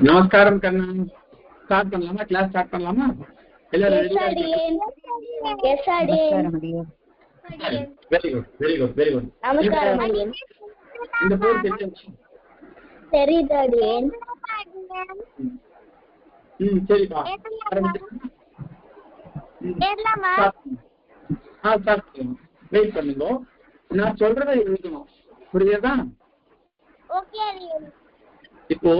நமஸ்காரம் கண்ணா. ஸ்டார்ட் பண்ணலாமா? Class start பண்ணலாமா? எல்லாரும் very good very good very good. நமஸ்காரம். இந்த பேர் தெரியுதாடியேன்? சரிப்பா. வெயிட் பண்ணுங்க, நான் சொல்றதை எழுதணும். புரியுதா? இப்போ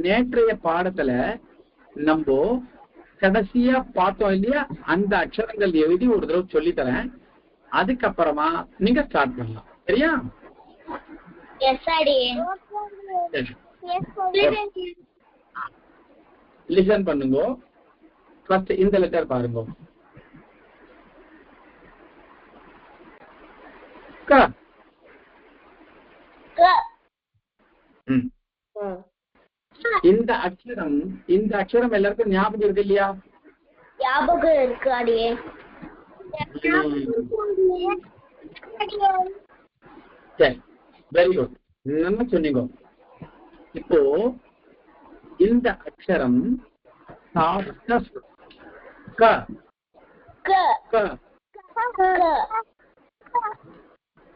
நேற்றைய பாடத்துல நம்ம கடைசியா பார்த்தோம் இல்லையா, அந்த அக்ஷரங்கள் எழுதி ஒரு தடவை சொல்லித்தரேன். அதுக்கப்புறமா நீங்க ஸ்டார்ட் பண்ணலாம். சரியா? லிசன் பண்ணுங்க. ஃபர்ஸ்ட் இந்த லெட்டர் பாருங்க. க. இந்த அக்ஷரம் எல்லாருக்கும் ஞாபகம் இருக்கு இல்லையா? ஞாபகம் இருக்கு அடியே. சரி, வெரி குட். நல்லா சொன்னீங்க. இப்போ இந்த அக்ஷரம்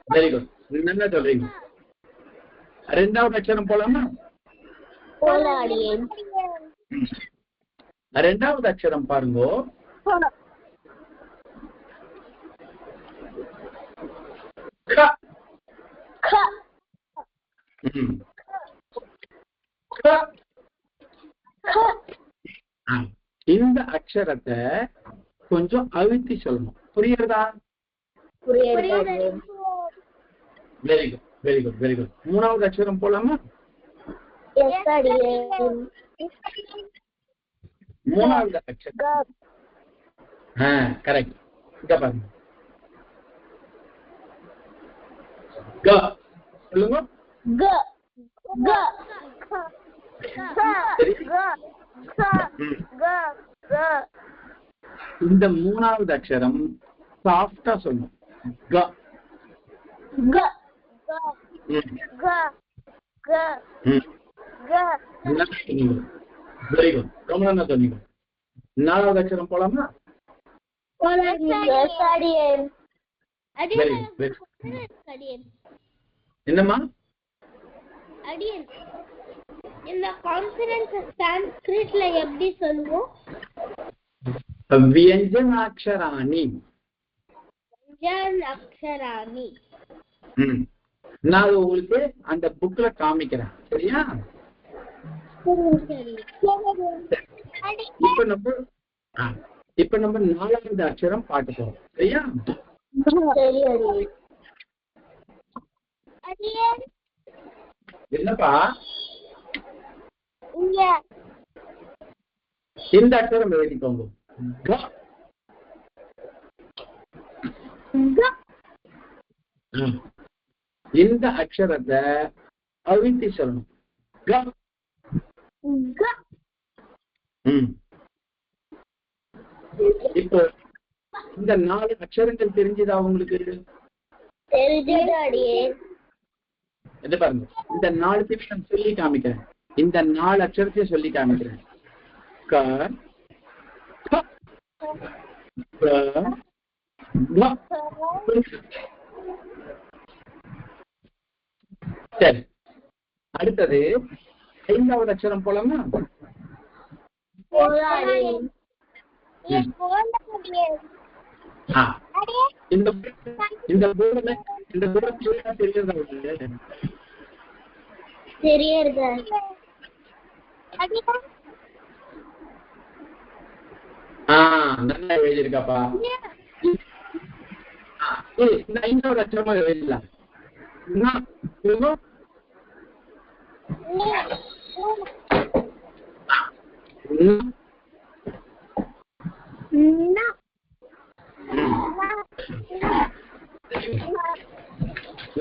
வெரி குட், நல்லா சொல்றீங்க. ரெண்டாவது அக்ஷரம் போலாமா? ரெண்டாவது அக்ஷரம் பாருங்க. இந்த அக்ஷரத்தை கொஞ்சம் அழுத்தி சொல்லணும். புரியுறதா? Very good very good very good. மூணாவது அக்ஷரம் போலாமா? மூணாவது அக்ஷரம் கரெக்ட். இங்க பாருங்க. சொல்லுங்க. இந்த மூணாவது அக்ஷரம் சாஃப்டா சொல்லணும். வெரி குட், ரொம்ப நல்லா சொன்னீங்க. நாலாவது அக்ஷரம் போலாமா? என்னம்மா? இந்த கான்ஃபரன்ஸ் சான்ஸ்கிரிட்ல எப்படி சொல்லுவோம்? வியஞ்சனாக்ஷராணி. வியஞ்சனாக்ஷராணி. நான் உங்களுக்கு அந்த புக்ல காமிக்கிறேன். சரியா? இப்ப நம்ம நாலாவது அக்ஷரம் பாட்டுப்போம். சரியா? என்னப்பா இந்த அக்ஷரம் எழுதிக்கோங்க. இந்த அக்ஷரத்தை அழுத்தி சொல்லணும். இப்போ இந்த 4 அக்ஷரங்கள் தெரிஞ்சதா உங்களுக்கு? என்ன பாருங்க, இந்த 4 நான் சொல்லி காமிக்கிறேன். இந்த 4 அக்ஷரத்தையும் சொல்லி காமிக்கிறேன். க, சரி, அடுத்தது 5வது அக்ஷரம் போலாமா? இந்த நல்லா எழுதிருக்காப்பா. இந்த 5வது அக்ஷரமா எழுதலாம்.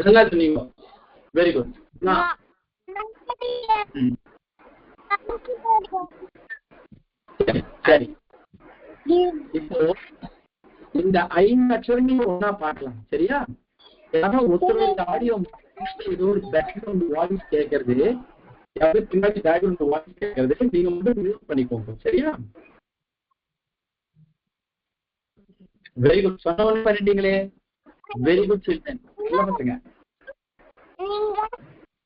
நல்லா சொன்னீங்க. Very good. சரி, இப்போ இந்த 5 அக்ஷரங்களும் ஒன்னா பார்க்கலாம். சரியா? ஒருத்தருடைய ஆடியோ ஏதோ ஒரு பேக்ரவுண்ட் வாய்ஸ் கேட்கறது. யாராவது பின்னாடி பேக்ரவுண்ட் வாய்ஸ் கேட்கறது நீங்க மட்டும் மியூட் பண்ணிக்கோங்க. சரியா? Very good. சொன்ன பண்ணிட்டீங்களே. Very good children. நல்லா பசங்க. நீங்க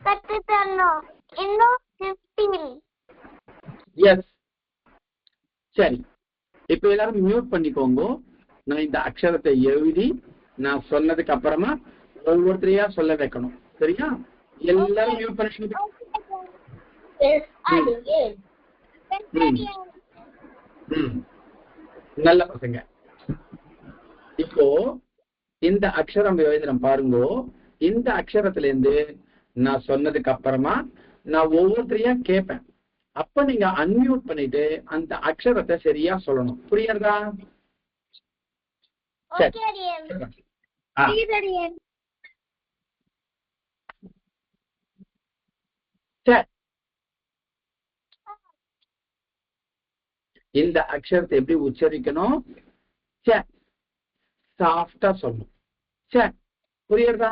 கத்து தரணும். இன்னும் 15. எஸ். சரி, இப்ப எல்லாரும் மியூட் பண்ணிக்கோங்க. நான் இந்த அக்ஷரத்தை எழுதி நான் சொன்னதுக்கு அப்புறமா ஒவ்வொருத்தரையா சொல்ல வைக்கணும். சரியா? எல்லாரும் மியூட் பண்ணி. நல்ல பசங்க. இப்போ இந்த அக்ஷரம் எழுதுறேன் பாருங்க. இந்த அக்ஷரத்துல இருந்து நான் சொன்னதுக்கு அப்புறமா நான் ஒவ்வொருத்தரையா கேட்பேன். அப்ப நீங்க அன்மியூட் பண்ணிட்டு அந்த அக்ஷரத்தை சரியா சொல்லணும். புரியுறதா? இந்த அக்ஷரத்தை எப்படி உச்சரிக்கணும்? சாஃப்டா சொல்லணும். புரியுறதா?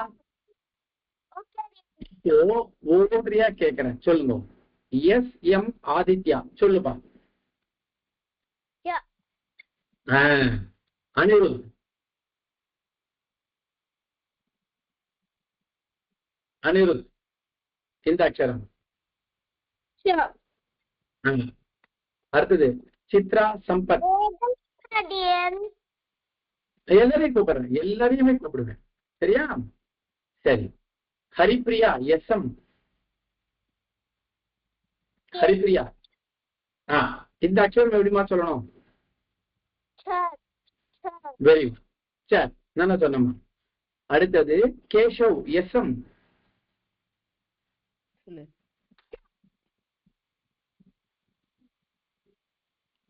இப்போ ஒவ்வொருத்தரையா கேட்கிறேன். சொல்லுங்க. எஸ் எம் ஆதித்யா சொல்லுப்பா. அனிருத். அனிருத் இந்த அக்ஷரம். அடுத்தது சித்ரா சம்பத். எல்லாரையும் கூப்பிடுறேன். எல்லாரையுமே கூப்பிடுவேன். சரியா? சரி. Haripriya S M. ஹரிப்ரியா. இந்த அக்ஷரம் எப்படிமா சொல்லணும்? Very good. சரி, நான் சொன்னமா. அடுத்தது கேஷவ் எஸ் எம்.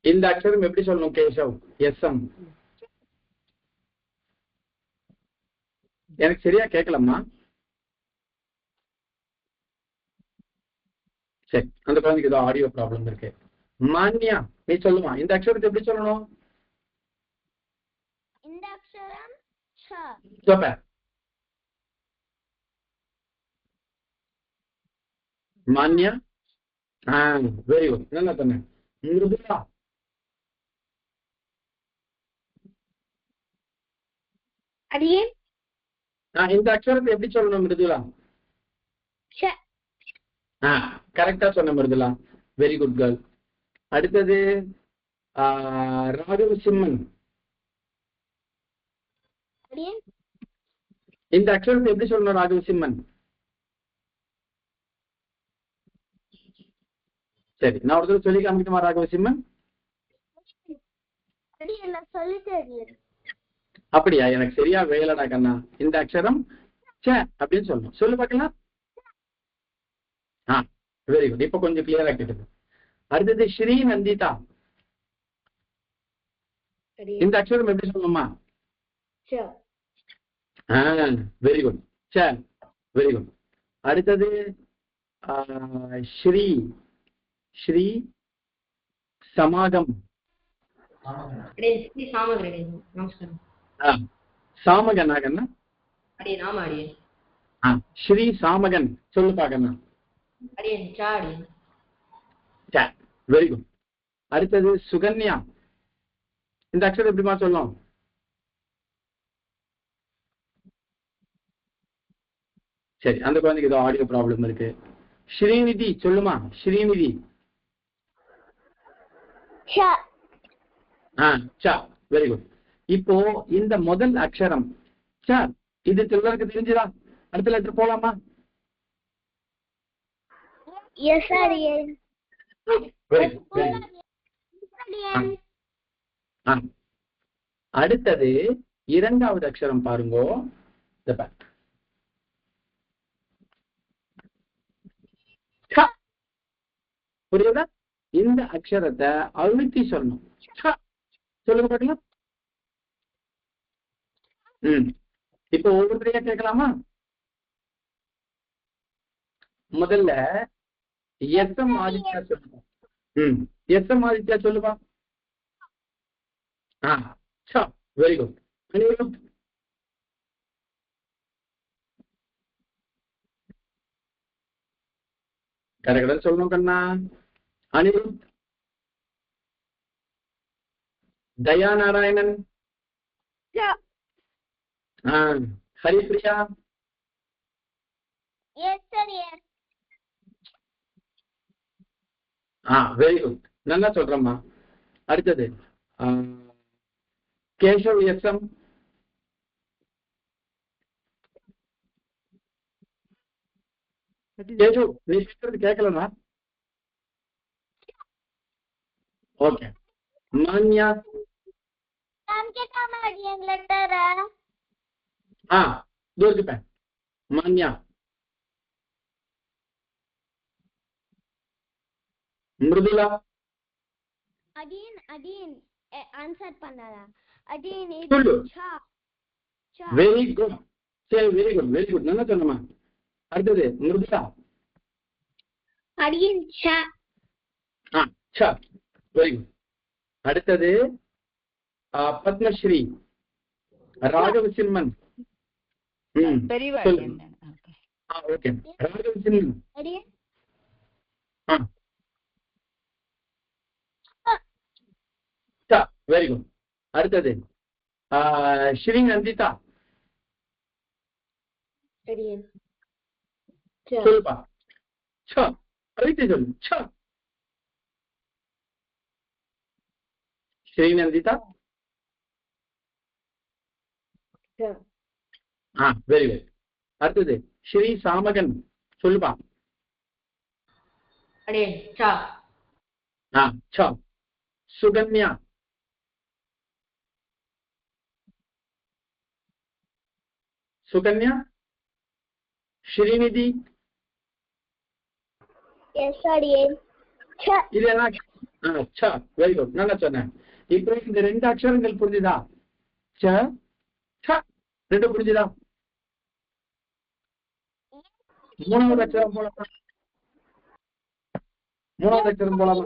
இந்த அக்ஷரம் எப்படி சொல்லணும்? Keshav S M. எனக்கு சரியா கேட்கலம்மா. சரி, அந்த குழந்தைக்கு ஏதோ ஆடியோ ப்ராப்ளம் இருக்கு. மான்யா நீ சொல்லுமா, இந்த அக்ஷரத்தை எப்படி சொல்லணும்? இந்த அக்ஷரம் சூப்பர். மான்யா. Very good. நல்லா சொன்னேன். மிருதுலா. அடியே. இந்த அக்ஷரத்தை எப்படி சொல்லணும் மிருதுலா? கரெக்டா சொன்ன மிருதுலா. Very good girl. அடுத்தது ராகவ சிம்மன். இந்த அக்ஷரத்தை எப்படி சொல்லணும் ராகவ சிம்மன்? சரி, நான் ஒரு சொல்லி காமிக்கணுமா ராகவ சிம்மன்? அப்படியா? எனக்கு சரியா வேலடா கண்ணா. இந்த அக்ஷரம் அப்படின்னு சொல்லணும். சொல்லு பார்க்கலாம். Very good. இப்ப கொஞ்சம் கிளியரா கேட்டது. அடுத்தது ஸ்ரீ நந்திதா. இந்த அக்ஷரம் எப்படி சொல்லணுமா? Very good. Very good. அடுத்தது ஸ்ரீ ஸ்ரீ சமாகம். சாமகன் ஆகண்ணா. ஸ்ரீ சாமகன் சொல்லு பாக்கண்ணா. Very good. அடுத்தது சுகன்யா. இந்த அக்ஷரம் எப்படிமா சொல்லணும்? சரி, அந்த குழந்தைக்கு ஏதோ ஆடியோ ப்ராப்ளம் இருக்கு. ஸ்ரீநிதி சொல்லுமா. ஸ்ரீநிதி. Very good. இப்போ இந்த முதல் அக்ஷரம் இது சிலருக்கு தெரிஞ்சுதா? அடுத்த லெட்டர் போலாமா? அடுத்தது இரண்டாவது அக்ஷரம் பாருங்க. புரியுதா? இந்த அக்ஷரத்தை அழுத்தி சொல்லணும். சொல்லுங்க பாக்கலாம். இப்போ ஒவ்வொருத்தரையா கேட்கலாமா? முதல்ல எஸ் எம் ஆதித்யா சொல்லுவா. எஸ் எம் ஆதித்யா சொல்லுவா. Very good. கடகடன் சொல்லணும் கண்ணா. Anirudh, Daya Narayanan, Haripriya, Yes, sir, yes. Very good, நல்லா சொல்றேம்மா. அடுத்தது கேஷவ் எஸ்எம், கேஷவ் நீ பேசுறது கேட்கலண்ணா. ஓகே. மான்யா, Ma'am के काम अडियन letter है. दूर पे मान्या, मृदुला, Again answer பண்ணாதா. Again சொல்லு. cha. வெரி குட், சரி வெரி குட் வெரி குட், நல்லா சொன்னமா. அடுத்தது மிருதுலா. Again cha. சா, வெரி குட். அடுத்தது Padmashri, Raghava Simhan. Okay, Raghava Simhan. Very good. அடுத்தது ஸ்ரீ நந்திதா. சொல்லுப்பா. சொல்லு. ஸ்ரீ நந்திதா. Very good. அடுத்தது ஸ்ரீ சாமகன். சொல்லுப்பா. சுகன்யா. சுகன்யா. ஸ்ரீநிதி. இது என்ன? வெரி குட், நல்லா சொன்னேன். இப்ப இந்த ரெண்டு அக்ஷரங்கள் புரிஞ்சுதா? ரெண்டு புரிஞ்சுதா? மூணாவது அக்ஷரம் போலாமா? மூணாவது அக்ஷரம் போலாமா?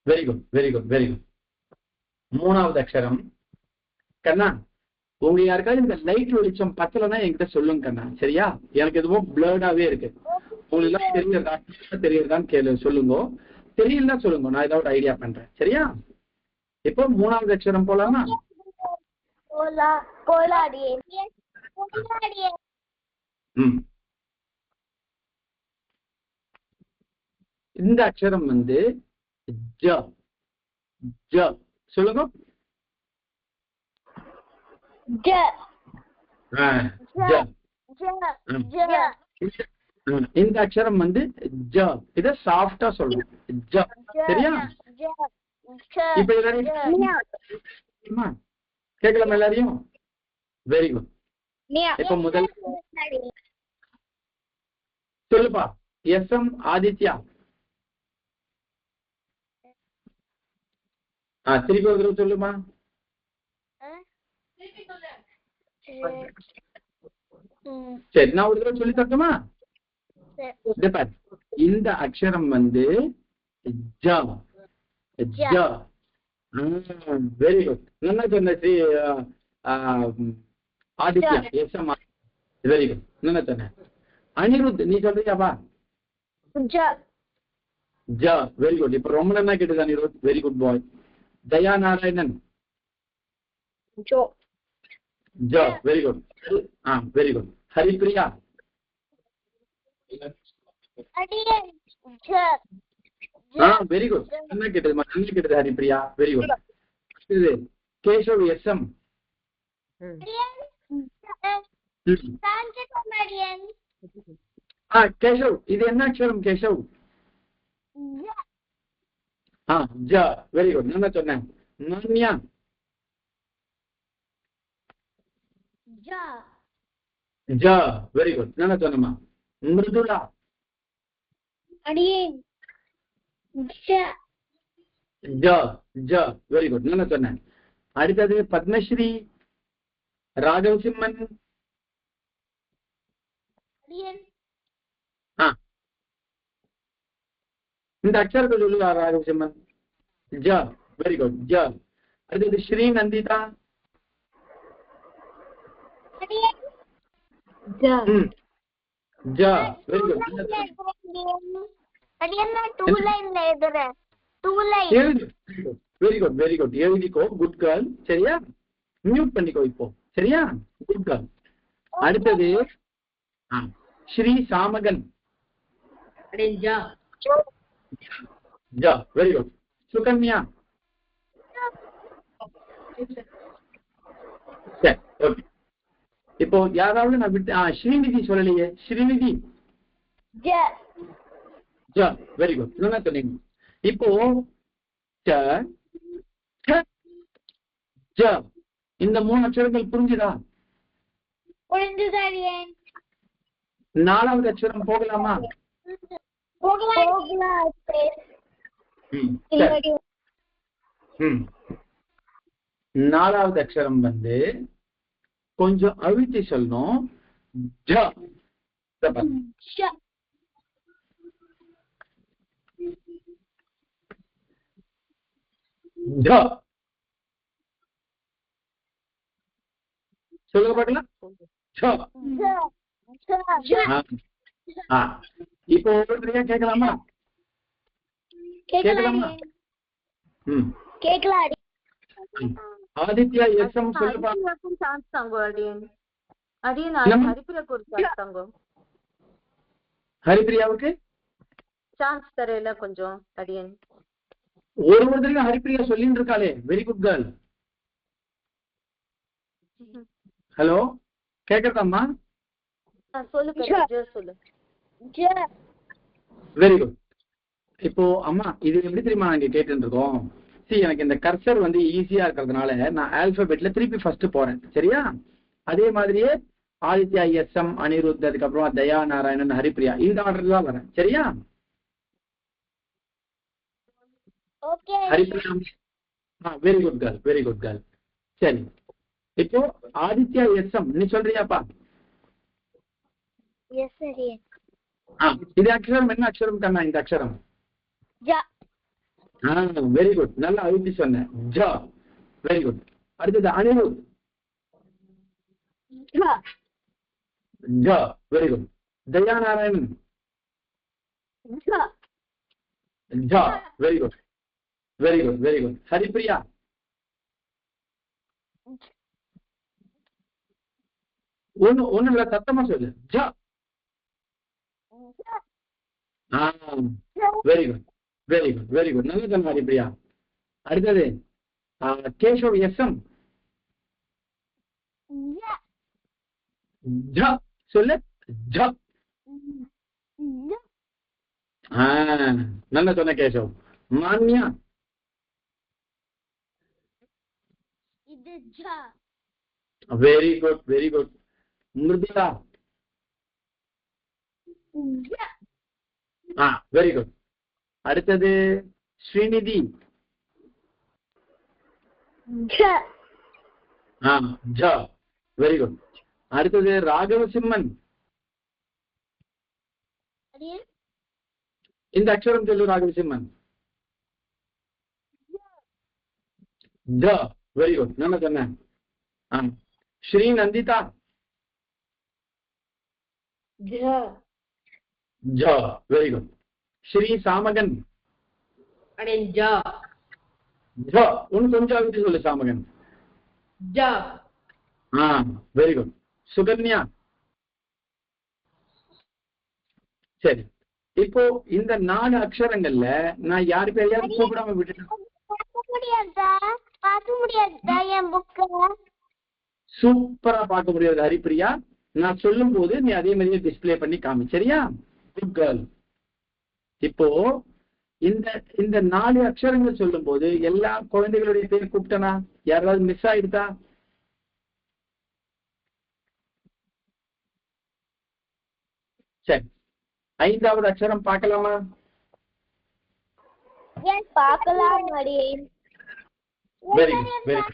Very good very good very good. மூணாவது அக்ஷரம் கண்ணா, உங்க யாருக்காவது இந்த லைட் வெளிச்சம் பத்தலன்னா என்கிட்ட சொல்லுங்க கண்ணா, சரியா? எனக்கு எதுவும் பிளர்டாவே இருக்கு. உங்களுக்கு எல்லாம் தெரியறதான்னு கேளு, சொல்லுங்க. தெரியலன்னா சொல்லுங்க, நான் ஏதாவது ஐடியா பண்றேன், சரியா? இப்போ மூணாவது அக்ஷரம் போலாமா? இந்த அக்ஷரம் வந்து ஜ. ஜ சொல்லுங்க. இந்த அக்ஷரம் வந்து ஜ. இத சாஃப்டா சொல்லணும், ஜ, சரியா? இப்ப கேட்கலாமா எல்லாரையும்? Very good. இப்ப முதல் சொல்லுப்பா. எஸ்எம் ஆதித்யா. திருப்பி ஒரு தடவை சொல்லுமா. சரி, நான் ஒரு தடவை சொல்லி தரட்டுமா? இந்த அக்ஷரம் வந்து ஜ. ஜ. வெரி குட், நல்லா சொன்ன Shri Aditya. SM very good, நல்லா சொன்ன. அனிருத், நீ சொல்றியாப்பா? ஜ. Very good. இப்ப ரொம்ப நல்லா கேட்டது Anirudh, very good boy. Daya Narayanan. ஜ. Very good. Very good. Haripriya. Very good, நல்லா கேட்டது, நல்லா கேட்டது ஹரிப்ரியா, வெரி குட். இது கேஷவ் எஸ்எம். கேஷவ், இது என்ன அக்ஷரம் கேஷவ்? ஜ. வெரி குட், நல்லா சொன்னேன். மான்யா. ஜ. வெரி குட், நல்லா சொன்னமா. மிருதுலா. ஜ. ஜ. வெரி குட், நல்லா சொன்னேன். அடுத்தது பத்மஸ்ரீ, ராகவ சிம்மன். இந்த அக்ஷரத்தை சொல்லுவா ராகவ சிம்மன். ஜ. வெரி குட், ஜ. அடுத்தது ஸ்ரீ நந்திதா. ஜ வெரி குட். அடியன் நான் 2 லைன்ல எழுதுறேன். 2 line. Very good very good. எழுதிக்கோ. Good girl. சரியா? மியூட் பண்ணிக்கோ இப்போ. சரியா? Good girl. அடுத்தது ஸ்ரீ சாமகன். ஜ ஜ வெரி குட். சுகன்யா. சரி ஓகே. இப்போ யாராவது நான் விட்டு ஸ்ரீநிதி சொல்லலையே. ஸ்ரீநிதி ஜ ஜ வெரி குட். நல்லா சொன்னீங்க. இப்போ ச ட ஜ இந்த 3 அக்ஷரங்கள் புரிஞ்சுதா? புரிஞ்சுது அடியன். 4வது அக்ஷரம் போகலாமா? போகலாம். சரி. 4வது அக்ஷரம் வந்து கொஞ்சம் அழுத்தி சொல்லணும். ஜ ஜ சொல்லுங்க பார்க்கலாம். இப்போ ஒவ்வொருத்தரையா கேட்கலாமா? கேட்கலாமா? கேட்கலாம். ஆதித்யா எஸ்எம் சொல்லுப்பா. சான்ஸ் தாங்கோ அடியன். அடியன் ஹரிபிரியாக்கு ஒரு சான்ஸ் தாங்கோ. ஹரிபிரியாவுக்கு சான்ஸ் தரல கொஞ்சம் அடியன். ஒருத்தரையும் ஹரிபிரியா சொல்லிட்டு இருக்காளே. Very good girl. ஹலோ கேக்குறதாம்மா? சொல்லு. Very good. இப்போ அம்மா இது எப்படி தெரியுமா நாங்க கேட்டு இருக்கோம். எனக்கு இந்த கர்சர் வந்து ஈஸியா இருக்கிறதுனால நான் ஆல்பபெட்ல திருப்பி ஃபர்ஸ்ட் போறேன். சரியா? அதே மாதிரியே ஆதித்யா எஸ்எம் அனிருத் அதுக்கப்புறமா தயா நாராயணன் ஹரிபிரியா இந்த ஆர்டர் தான் வரேன். சரியா? Haripriya very good girl. Very good girl. சரி இப்போ ஆதித்யா எஸ்எம் நீ சொல்றியாப்பா? இது அக்ஷரம் என்ன அக்ஷரம் கண்ணா? இந்த அக்ஷரம் வெரி குட். நல்லா அழுத்தி சொன்னேன். ஜ வெரி குட். அடுத்தது அனிருத். ஜ வெரி குட். தயா நாராயணன். ஜ very good. Very good very good. Haripriya ஒண்ணு இல்ல சத்தமா சொல்லு. ஜ very good very good very good. நல்ல சொன்ன ஹரிபிரியா. அடுத்தது கேஷவ் எஸ்எம். ஜ சொல்லு. ஜ நல்ல சொன்ன Keshav. Manya very good very good. Mridula very good. அடுத்தது ஸ்ரீநிதி. ஜ வெரி குட். அடுத்தது ராகவசிம்மன். இந்த அக்ஷரம் சொல்லு ராகவசிம்மன். ஜ வெரி குட். நல்லா சொன்னேன். ஸ்ரீ நந்திதா. ஜ வெரி குட். ஸ்ரீ சாமகன். ஒன்னு கொஞ்சம் அழுத்தி சொல்லு சாமகன். Very good. சுகன்யா. சரி இப்போ இந்த 4 அக்ஷரங்கள்ல நான் யாரு பேரையாவது கூப்பிடாம விட்டுட்டேன். சூப்பரா பார்க்க முடியாது ஹரிபிரியா. நான் சொல்லும் போது நீ அதே மாதிரியே டிஸ்பிளே பண்ணி காமி. சரியா? Good girl. இப்போ இந்த 4 அக்ஷரங்கள் சொல்லும் போது எல்லா குழந்தைகளுடைய பேர் கூப்பிட்டனா? யாராவது மிஸ் ஆயிடுதா? சரி 5வது அக்ஷரம் பார்க்கலாமா? பார்க்கலாம். Very good very good.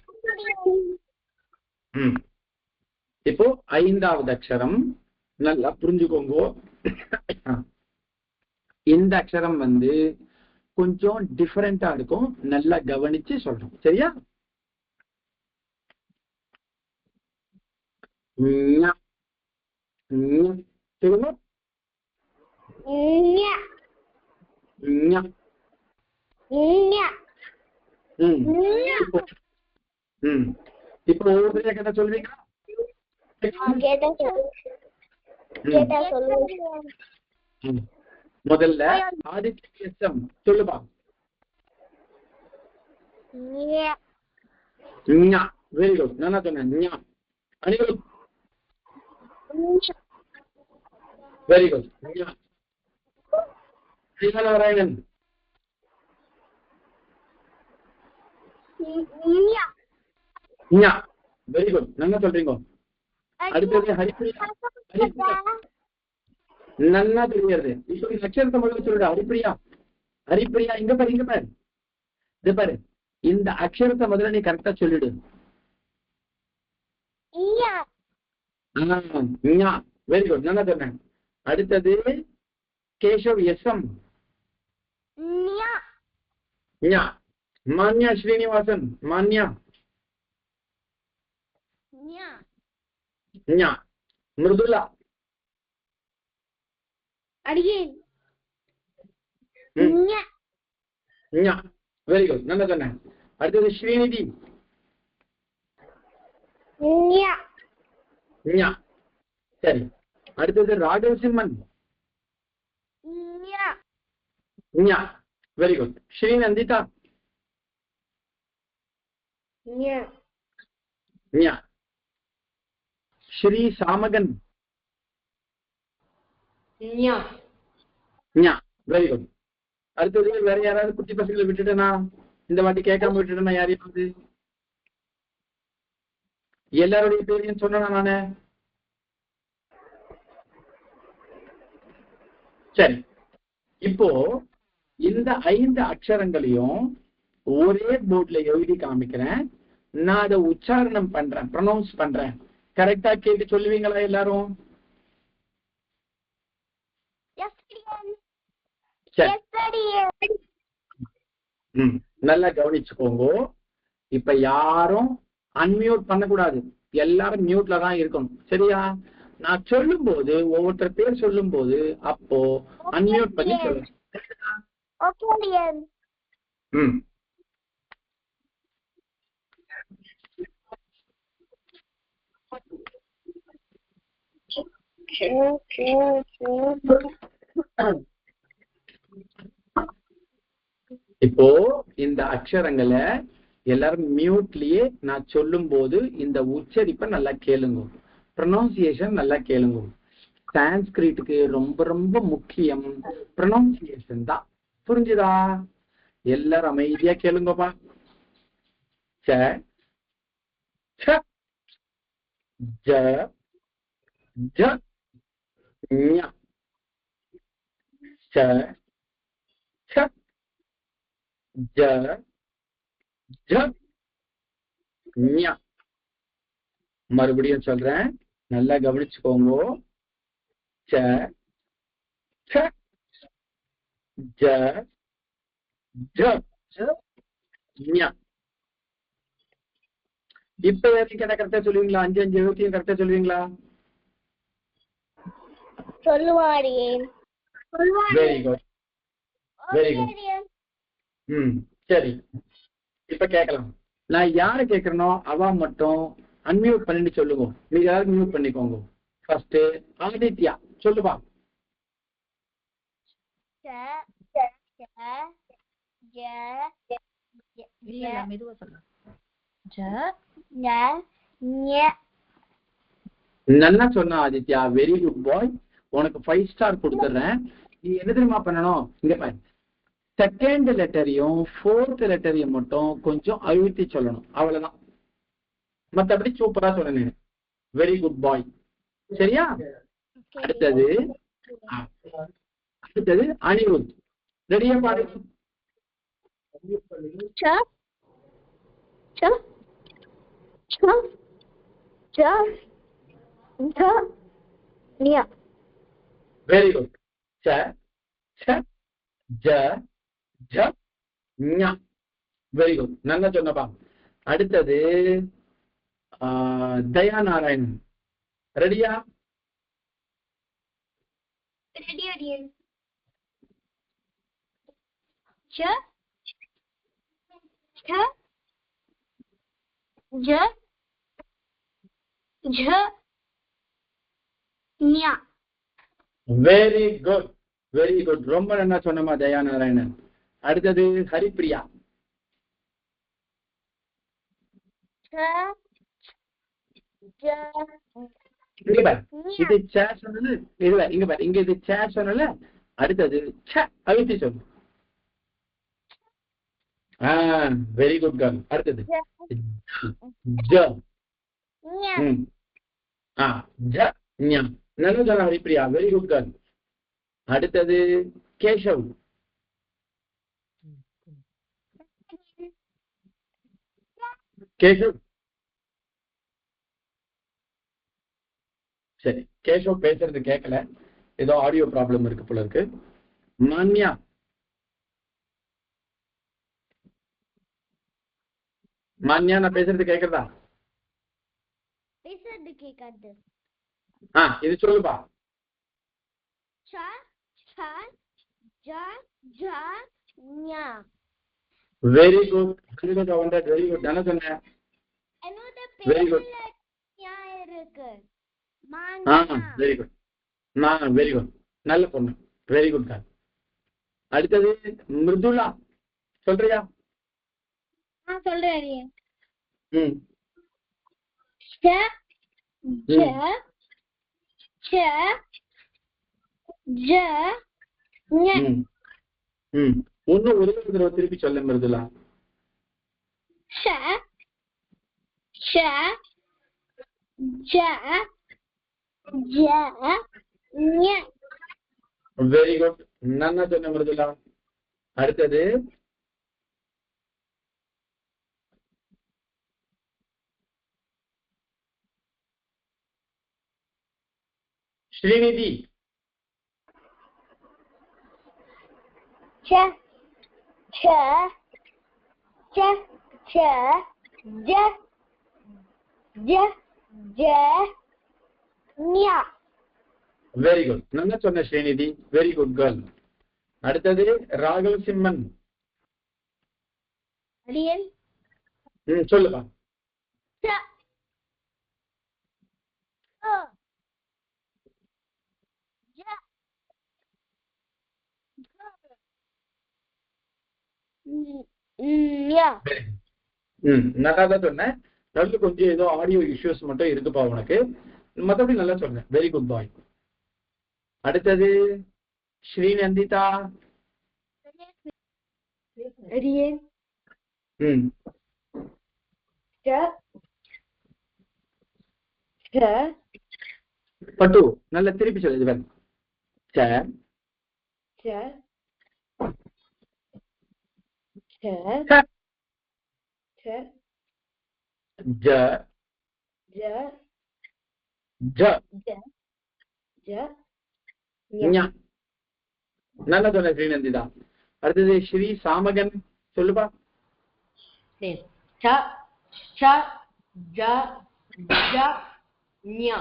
இப்போ 5வது அக்ஷரம் நல்லா புரிஞ்சுக்கோங்க. இந்த அக்ஷரம் வந்து கொஞ்சம் டிஃபரெண்டா இருக்கும். நல்லா கவனிச்சு சொல்றோம். சரியா? ஞ ஞ. ஞ ம். ஞ. இப்போ ஒவ்வொரு கேட்டா சொல்வீங்களா? கேட்டா சொல்லுங்க. முதல்ல ஆதித்யம் சொல்லுப்பா. வெரி குட், நல்லா சொன்னேன். Anirudh very good. Narayanan very good, நல்லா சொல்றீங்க. அடுத்தது ஹரிப்பிரியா. நல்லா தெரியாது. இப்போ அக்ஷரத்தை முதல்ல சொல்லுங்க. ஹரிப்பிரியா, ஹரிப்பிரியா இங்க பாரு, இங்க பாரு, இது பாரு. இந்த அக்ஷரத்தை முதல்ல நீ கரெக்டா சொல்லிடு. வெரி குட், நல்லா சொன்னேன். அடுத்தது கேஷவ் எஸ்எம். மான்யா ஸ்ரீனிவாசன். மான்யா. மிருதுலா. அடியேன். வெரி குட், நல்லா சொன்னேன். அடுத்தது ஸ்ரீநிதி. சரி. அடுத்தது Raghav Simhan. Very good. Srinandita. Sri Samagan. Very good. அடுத்தது வேற யாராவது குட்டி பசங்களை விட்டுட்டேனா? இந்த வாட்டி கேட்காம விட்டுட்டேனா யாரையாவது? எல்லாருடைய பேரையும் சொன்னா நானு. சரி, இப்போ இந்த 5 அக்ஷரங்களையும் ஒரே போர்ட்ல எழுதி காமிக்கிறேன். நான் அதை உச்சாரணம் பண்றேன், ப்ரொனவுன்ஸ் பண்றேன். கரெக்டா கேட்டு சொல்லுவீங்களா எல்லாரும்? நல்லா கவனிச்சுக்கோங்க. இப்ப யாரும் அன்மியூட் பண்ணக்கூடாது, எல்லாரும் மியூட்ல தான் இருக்கணும். சரியா? நான் சொல்லும் போது ஒவ்வொருத்தர் பேர் சொல்லும் போது அப்போ அன்மியூட் பண்ணி சொல்லணும். இப்போ இந்த அக்ஷரங்களை எல்லாரும் மியூட்லயே நான் சொல்லும் போது இந்த உச்சரிப்பை நல்லா கேளுங்க, ப்ரொனவுன்சியேஷன் நல்லா கேளுங்க. சான்ஸ்கிரிட்டுக்கு ரொம்ப ரொம்ப முக்கியம் ப்ரொனவுன்சியேஷன் தான். புரிஞ்சுதா? எல்லாரும் அமைதியா கேளுங்கப்பா. ச ச ஜ ஜ ஞ ச ச ஜ ஜ ஞ. மறுபடியும் சொல்றேன், நல்லா கவனிச்சுக்கோங்க. ச ச ஜ ஜ ஞ. இப்ப யாரையும் கேட்டா கரெக்டா சொல்லுவீங்களா? 5 எழுத்தையும் கரெக்டா சொல்லுவீங்களா? சொல்லுவாடியேன். Very good, very good. சரி, இப்ப கேட்கலாம். நான் யாரை கேட்கறனோ அவ மட்டும் அன்மியூட் பண்ணிட்டு சொல்லுங்க. நீங்க யாரும் மியூட் பண்ணிக்கோங்க. ஃபர்ஸ்ட் ஆதித்யா சொல்லுவா. நல்லா சொன்ன ஆதித்யா, வெரி குட் பாய். உனக்கு 5 ஸ்டார் கொடுத்துறேன். நீ என்ன தெரியுமா பண்ணணும்? இங்க பாரு, செகண்ட் லெட்டரையும் 4th லெட்டரையும் மட்டும் கொஞ்சம் அழுத்தி சொல்லணும், அவ்வளவுதான். மற்றபடி சூப்பரா சொன்னேன். வெரி குட் பாய். சரியா? அடுத்தது அனிருத். ரெடியா பாரு. Very good. ச ச ஜ ஜ ஞ. வெரி குட், நல்லா சொன்னப்பா. அடுத்தது தயா நாராயணன். ரெடியா? च छ ज झ ஞ. Very good, very good. ரொம்ப நல்லா சொன்னமா தயா நாராயணன். அடுத்தது ஹரிப்பிரியா. இங்க பாரு, இது ச சொன்னல, இல்ல இங்க பாரு, இங்க இது ச சொன்னல, அடுத்தது ச அழுத்தி சொல்லு. Very good girl. அடுத்தது ஜ. ஜ ஞ. நல்லா சொன்ன ஹரிப்பிரியா, வெரி குட் கேர்ள். அடுத்தது கேசவ். கேசவ் சரி, கேசவ் பேசுறது கேட்கல, ஏதோ ஆடியோ ப்ராப்ளம் இருக்கு போல இருக்கு. மான்யா. மான்யா, நான் பேசுறது கேக்குறதா? பேசுறது கேட்காது. இது சொல்லுப்பா. ச ச ஜ ஜ ஞ. Very good, very good. என்ன சொன்ன? என்னோட வெரி குட். பேர்ல ஞ இருக்கு. Very good. வெரி குட், நல்ல பொண்ணு. Very good car. அடுத்தது மிருதுளா, சொல்றியா? சொல்றேன். ச ஜ ச ஜ ஞ. இன்னும் ஒரு தடவை திருப்பி சொல்ல மிருதுளா. ச ச ஜ ஜ ஞ. வெரி குட், நல்லா சொன்ன மிருதுளா. அடுத்தது ஸ்ரீநிதி. ச ச ச ச ஜ ஜ ஜ ஞ. வெரி குட், நல்லா சொன்ன ஸ்ரீநிதி. Very good girl. அடுத்தது ராகவ் சிம்மன். அடியன் சொல்லுப்பா. ச அ ஜ ஞ. நல்லா தான் சொன்னேன். நல்ல கொஞ்சம் ஏதோ ஆடியோ இஷ்யூஸ் மட்டும் இருக்குப்பா உனக்கு, மற்றபடி நல்லா சொன்னேன். வெரி குட் பாய். அடுத்தது ஸ்ரீநந்திதா. அடியேன் பட்டு நல்ல திருப்பி சொல்லு. இது ச ச ச ச ஜ ஜ ஜ ஜ ஞ. நல்லா சொன்ன ஸ்ரீநந்திதா. அடுத்தது ஸ்ரீ சாமகன், சொல்லுப்பா. ச ச ஜ ஜ ஞ.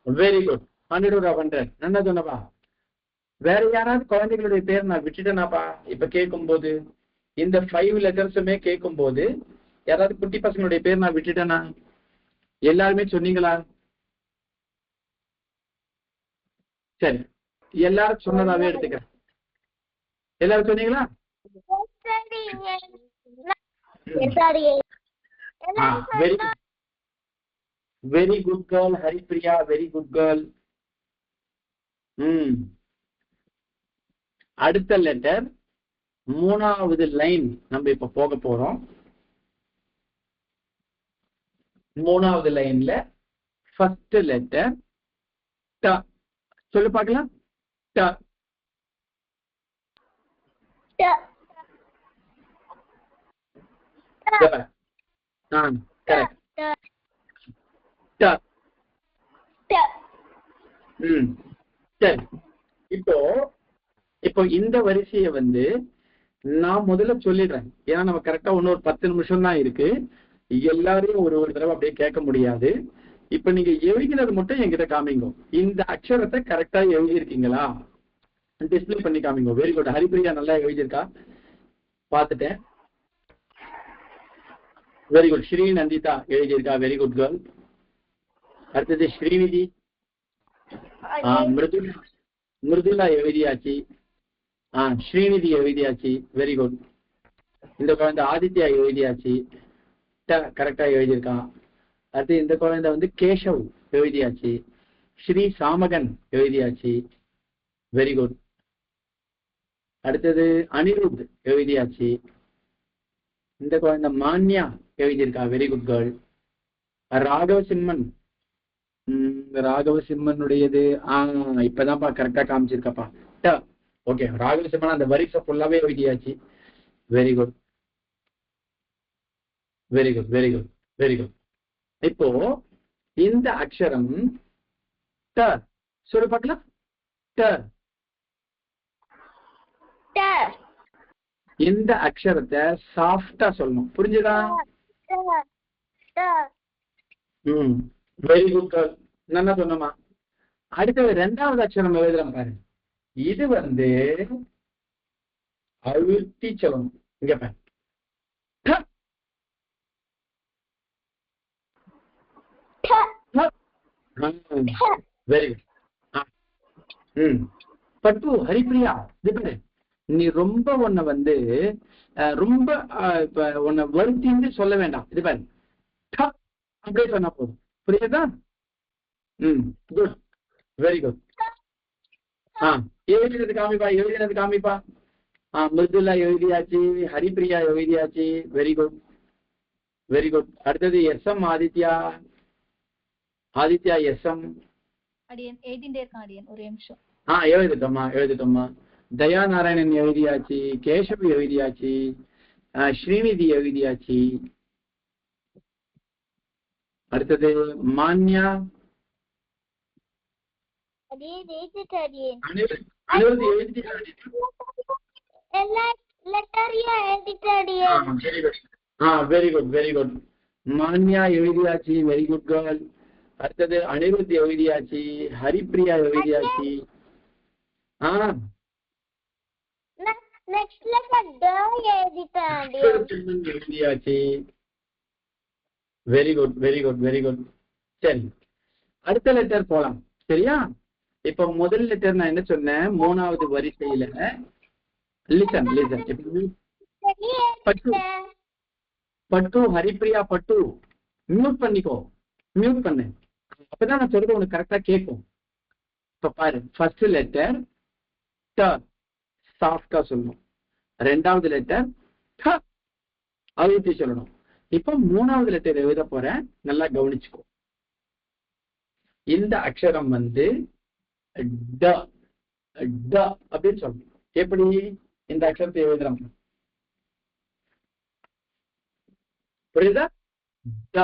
Very good, 100/100. நல்லா சொன்னப்பா. வேற யாராவது குழந்தைகளுடைய பேர் நான் விட்டுட்டேனாப்பா? இப்ப கேட்கும் போது இந்த 5 லெட்டர்ஸுமே கேட்கும் போது யாராவது குட்டி பசங்களுடைய பேர் நான் விட்டுட்டேனா? எல்லாருமே சொன்னீங்களா? சரி, எல்லாரும் சொன்னதாவே எடுத்துக்கிறேன். எல்லாரும் சொன்னீங்களா? Very good girl Haripriya, very good girl. அடுத்த லெட்டர், 3வது லைன் நம்ம இப்ப போக போறோம். 3வது லைன்ல ஃபர்ஸ்ட் லெட்டர் ட. சொல்லு பார்க்கலாம். ட. கரெக்ட். சரி, இப்போ இந்த வரிசையை நான் முதல்ல சொல்லிடுறேன். ஏன்னா நம்ம கரெக்டா இன்னொரு 10 நிமிஷம் தான் இருக்கு. எல்லாரையும் ஒரு தடவை அப்படியே கேட்க முடியாது. இப்ப நீங்க எழுதினது மட்டும் என்கிட்ட காமிங்க. இந்த அக்ஷரத்தை கரெக்டா எழுதி இருக்கீங்களா? டிஸ்பிளே பண்ணி காமிங்க. Very good. ஹரிப்பிரியா நல்லா எழுதியிருக்கா. பார்த்துட்டேன். Very good. ஸ்ரீ நந்திதா எழுதியிருக்கா, வெரி குட் கேர்ள். அடுத்தது ஸ்ரீநிதி, மிருதுலா எழுதியாச்சு. ஸ்ரீநிதி எழுதியாச்சு, வெரி குட். இந்த குழந்தை ஆதித்யா எழுதியாச்சு, கரெக்டா எழுதியிருக்கான். அடுத்து இந்த குழந்தை வந்து கேஷவ் எழுதியாச்சு. ஸ்ரீ சாமகன் எழுதியாச்சு, வெரி குட். அடுத்தது அனிருத் எழுதியாச்சு. இந்த குழந்தை மான்யா எழுதியிருக்கா, வெரி குட் கேர்ள். ராகவசிம்மன், ராகவசிம்மனுடையது இப்பதான்ப்பா கரெக்டா காமிச்சிருக்கப்பா. ஓகே, ராகவசிம்மன் அந்த வரிசை ஃபுல்லாவே எழுதியாச்சு, very good very good very good very good. இப்போ இந்த அக்ஷரம் ட சொல்லு பார்க்கலாம். ட, இந்த அக்ஷரத்தை சாஃப்டா சொல்லணும், புரிஞ்சுதா? வெரி குட் கேர்ள், நல்லா சொன்னமா. அடுத்தது ரெண்டாவது அக்ஷரம் எழுதுறேன் பாரு. இது வந்து அழுத்தி சொல்லணும். இங்க பாரு, வெரி குட். பட்டு ஹரிப்பிரியா, இது பாரு, நீ ரொம்ப உன்னை வந்து ரொம்ப உன்னை வருத்தின்னு சொல்ல வேண்டாம். இது பாரு, அப்படியே சொன்னா போதும், புரியுதா? Good, very good. எழுதினது காமிப்பா, எழுதினது காமிப்பா. மிருதுலா எழுதியாச்சு, ஹரிப்பிரியா எழுதியாச்சு, வெரி குட் வெரி குட். அடுத்தது எஸ்எம் ஆதித்யா, ஆதித்யா எஸ்எம் எழுதிட்டே இருக்கான் அடியன், ஒரே நிமிஷம். எழுதிட்டோம்மா எழுதிட்டோம்மா. தயா நாராயணன் எழுதியாச்சு, கேசவ் எழுதியாச்சு, ஸ்ரீநிதி எழுதியாச்சு. அடுத்தது மான்யா, வெரி குட் வெரி குட். மான்யா எழுதியாச்சு, வெரி குட் கேர்ள். அடுத்தது அனிருத் எழுதியாச்சு, ஹரிப்பிரியா எழுதியாச்சு. எழுதியாச்சு, very good very good very good. சரி, அடுத்த லெட்டர் போலாம், சரியா? இப்ப முதல் லெட்டர் நான் என்ன சொன்னேன், மூணாவது வரிசையில லிசன் லிசன். பட்டு, பட்டு ஹரிப்பிரியா, பட்டு மியூட் பண்ணிக்கோ, மியூட் பண்ணு, அப்பதான் நான் சொல்றது உனக்கு கரெக்டா கேட்கும். இப்ப பாரு, ஃபர்ஸ்ட் லெட்டர் ட சாஃப்டா சொல்லணும், ரெண்டாவது லெட்டர் ட அழுத்தி சொல்லணும். இப்ப மூணாவது லெட்டர் எழுத போறேன், நல்லா கவனிச்சுக்கோ. இந்த அக்ஷரம் வந்து ட ட அப்படின்னு சொல்லணும். எப்படி இந்த அக்ஷரத்தை எழுதுறோம், புரியுதா? ட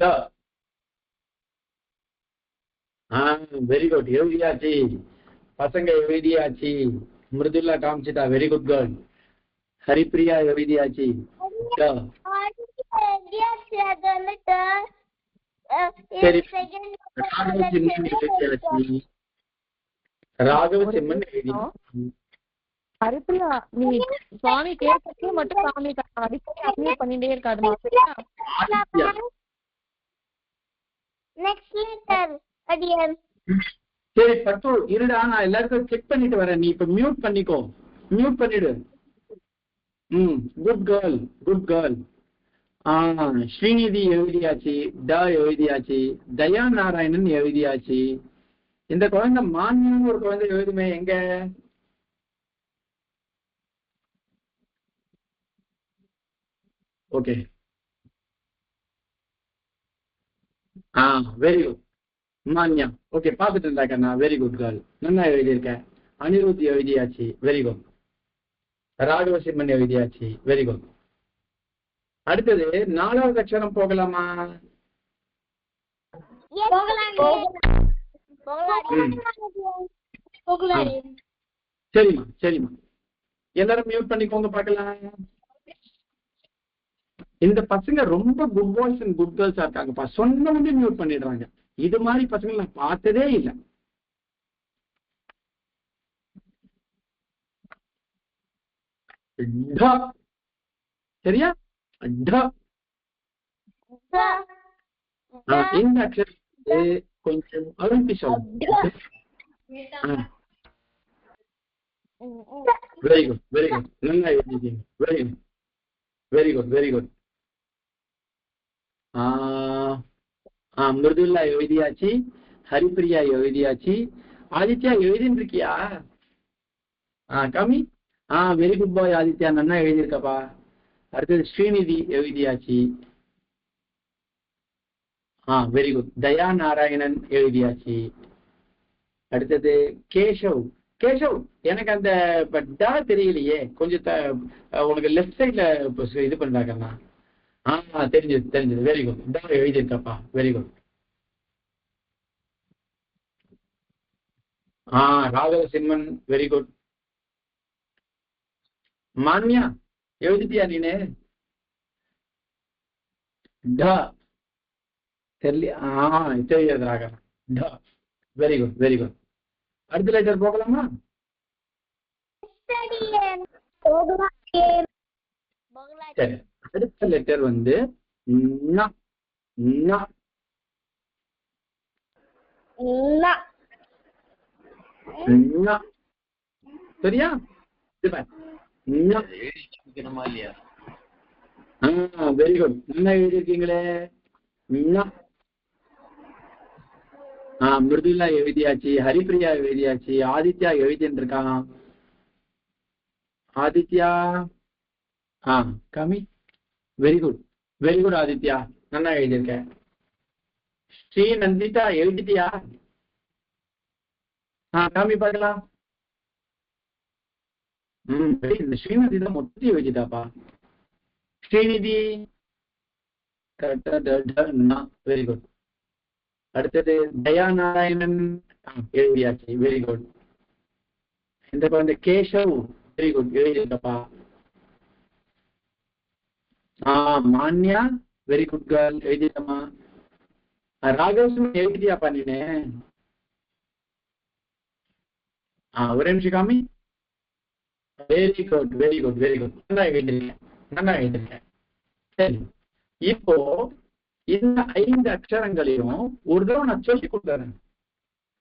ட. வெரி குட், எழுதியாச்சு பசங்க, எழுதியாச்சு. மிருதுலா காமிச்சிட்டா, வெரி குட் கேர்ள். ஹரிப்பிரியா எழுதியாச்சு. சரி, ராகவ சிம்மன் எழுதியாச்சு. ஹரிப்பிரியா, நீ சுவாமி கேட்கறதுக்கு மட்டும் சாமி அடிக்கடி பண்ணிட்டே இருக்காது. சரி பட்டு இருடா, நான் எல்லாருக்கும் செக் பண்ணிட்டு வரேன், நீ இப்ப மியூட் பண்ணிக்கோ, மியூட் பண்ணிடு. Good girl good girl. Srinidhi எழுதியாச்சு, ட எழுதியாச்சு, தயா நாராயணன் எழுதியாச்சு. இந்த குழந்தை மான்யம் ஒரு குழந்தை எழுதுமே, எங்க? Okay, very good Manya. Okay, பாத்துட்டு இருந்தாக்கண்ணா, வெரி குட் கேர்ள், நல்லா எழுதியிருக்கேன். அனிருத் எழுதியாச்சு, வெரி குட். ராகவசிம்மன் எழுதியாச்சு, வெரி குட். அடுத்தது நாலாவது அக்ஷரம் போகலாமா? சரிம்மா சரிம்மா, எல்லாரும் மியூட் பண்ணிக்கோங்க பார்க்கலாம். இந்த பசங்க ரொம்ப குட் பாய்ஸ் அண்ட் குட் கேர்ள்ஸா இருக்காங்கப்பா, சொன்ன வந்து மியூட் பண்ணிடுறாங்க. இது மாதிரி பசங்க நான் பார்த்ததே இல்லை. ட. சரியா? ட. இந்த அக்ஷரத்தை கொஞ்சம் அழுத்தி சொல்லணும். வெரி குட், வெரி குட், நல்லா எழுதிட்டீங்க. Very good, very good, very good. Mridula எழுதியாச்சு, ஹரிப்பிரியா எழுதியாச்சு, ஆதித்யா எழுதின்னு இருக்கியா? கம்மி. வெரி குட் பாய் ஆதித்யா, நல்லா எழுதியிருக்கப்பா. அடுத்தது ஸ்ரீநிதி எழுதியாச்சு. Very good. தயா நாராயணன் எழுதியாச்சு. அடுத்தது கேஷவ். கேஷவ், எனக்கு அந்த டா தெரியலையே, கொஞ்சம் உனக்கு லெஃப்ட் சைட்ல இது பண்றாங்கண்ணா. தெரிஞ்சது தெரிஞ்சது. வெரி குட், டா எழுதியிருக்கப்பா. Very good. Raghava Simhan, very good. Manya எழுதிட்டியா நீனு? டா தெரியல. தெரியாது ராகவ. டா. Very good, very good. அடுத்த லெட்டர் போகலாமா? சரி, அடுத்த லெட்டர் வந்து ந. ந. ந. சரியா? வெரி குட், நல்லா எழுதியிருக்கீங்களே. மிருதுல்லா எழுதியாச்சு, ஹரிப்பிரியா எழுதியாச்சு, ஆதித்யா எழுதின்னு இருக்கான். ஆதித்யா கமி. Very good, very good Aditya, நல்லா எழுதியிருக்க. ஸ்ரீ நந்திதா எழுதிட்டியா? காமி பார்க்கலாம். ஸ்ரீநிதி தான் மொத்தம் எழுதிட்டாப்பா. Srinidhi very good. அடுத்தது தயா நாராயணன் எழுதியாச்சு. Very good. இந்த குழந்தை கேஷவ், வெரி குட், எழுதியிருக்கப்பா. மான்யா, வெரி குட் கேர்ள், எழுதிட்டமா. ராகவ் எழுதிட்டியாப்பா நீனு? ஒரே நிமிஷம் காமி. Very good, very good, very good, நல்லா எழுதிருக்கேன், நல்லா எழுதிருக்கேன். சரி, இப்போ இந்த 5 அக்ஷரங்களையும் ஒரு தடவை நான் சொல்லி கொடுத்துறேன்.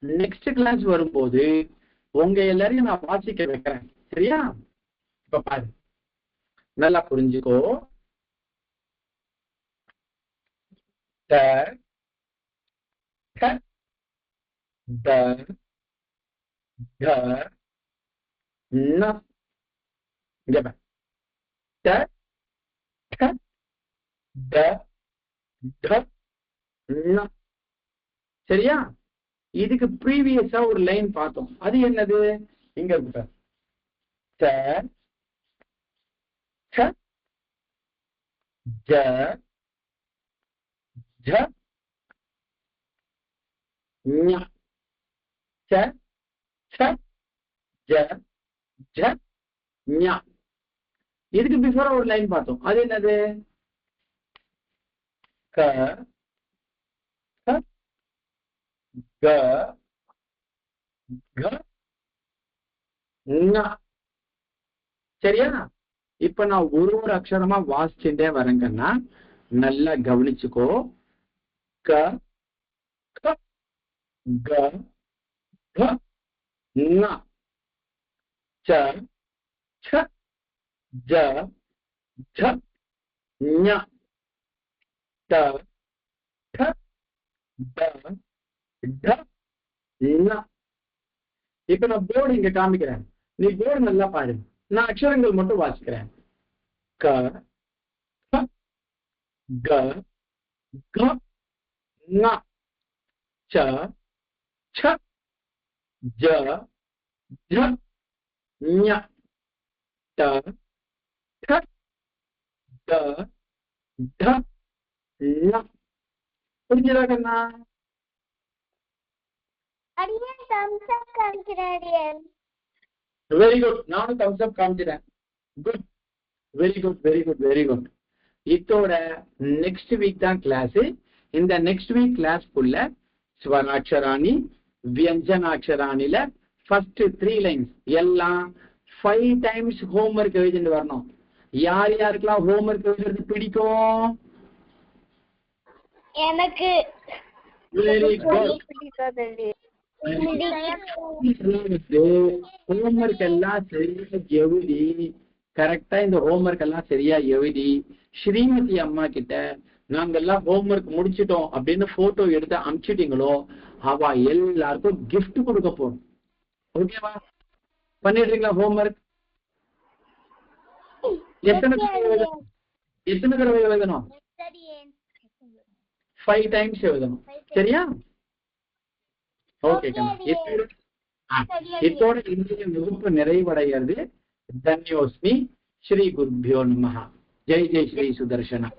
நெக்ஸ்ட் கிளாஸ் வரும்போது உங்க எல்லாரையும் நான் வாசிக்க வைக்கிறேன். சரியா? இப்ப பாரு, நல்லா புரிஞ்சுக்கோ. த த த த ந. இங்க பாரு, த த த த ந. சரியா? இதுக்கு ப்ரீவியஸா ஒரு லைன் பார்த்தோம். அது என்னது? இங்க இருக்கு. த த ஜ ஜ ஞ. ச ச ஜ ஜ ஞ. இதுக்கு பிஃபோரா ஒரு லைன் பார்த்தோம். அது என்னது? க க க க ஞ. சரியா? இப்ப நான் ஒரு ஒரு அக்ஷரமா வாசிச்சுட்டே வரேங்கன்னா நல்லா கவனிச்சுக்கோ. க க க க ஞ. ச ச ஜ ஜ ஞ. ட ட ட ட ஞ. இப்ப நான் போர்டு இங்க காமிக்கிறேன், நீ போர்டு நல்லா பாரு. நான் அக்ஷரங்கள் மட்டும் வாசிக்கிறேன். க க க க ஞ. ச ச ஜ ஜ ஞ. ட ட ட ட ஞ. புரிஞ்சதா கண்ணா? அடியன் தம்ஸ் அப் காமிக்கிறேன் அடியன். வெரி குட், நானும் தம்ஸ் அப் காமிக்கிறேன். Good, very good, very good, very good. இதோட நெக்ஸ்ட் வீக் தான் கிளாஸ். இந்த நெக்ஸ்ட் வீக் கிளாஸ்க்குள்ள ஸ்வராட்சராணி வியஞ்சனாட்சராணில ஃபர்ஸ்ட் 3 லைன்ஸ் எல்லாம் 5 times ஹோம்ஒர்க் எழுதிட்டு வரணும். யார் யாருக்கெல்லாம் ஹோம்ஒர்க் எழுதுறது பிடிக்கும்? எனக்கு வெரி குட். ஹோம்ஒர்க் எல்லாம் சரியா எழுதி கரெக்டா இந்த ஹோம்ஒர்க் எல்லாம் சரியா எழுதி ஸ்ரீமதி அம்மா கிட்ட நாங்கெல்லாம் ஹோம்ஒர்க் முடிச்சிட்டோம் அப்படின்னு போட்டோ எடுத்து அனுப்பிச்சிட்டீங்களோ அவ எல்லாருக்கும் கிஃப்ட் கொடுக்க போறோம். ஓகேவா? பண்ணிடுறீங்களா ஹோம்ஒர்க்? எத்தனை தடவை எழுதணும்? 5 times எழுதணும். சரியா? ஓகே கண்ணா. இதோட இன்றைய வகுப்பு நிறைவடைகிறது. தன்யோஸ்மி. ஸ்ரீ குருபியோ நமஹ. ஜெய் ஜெய் ஸ்ரீ சுதர்சனா.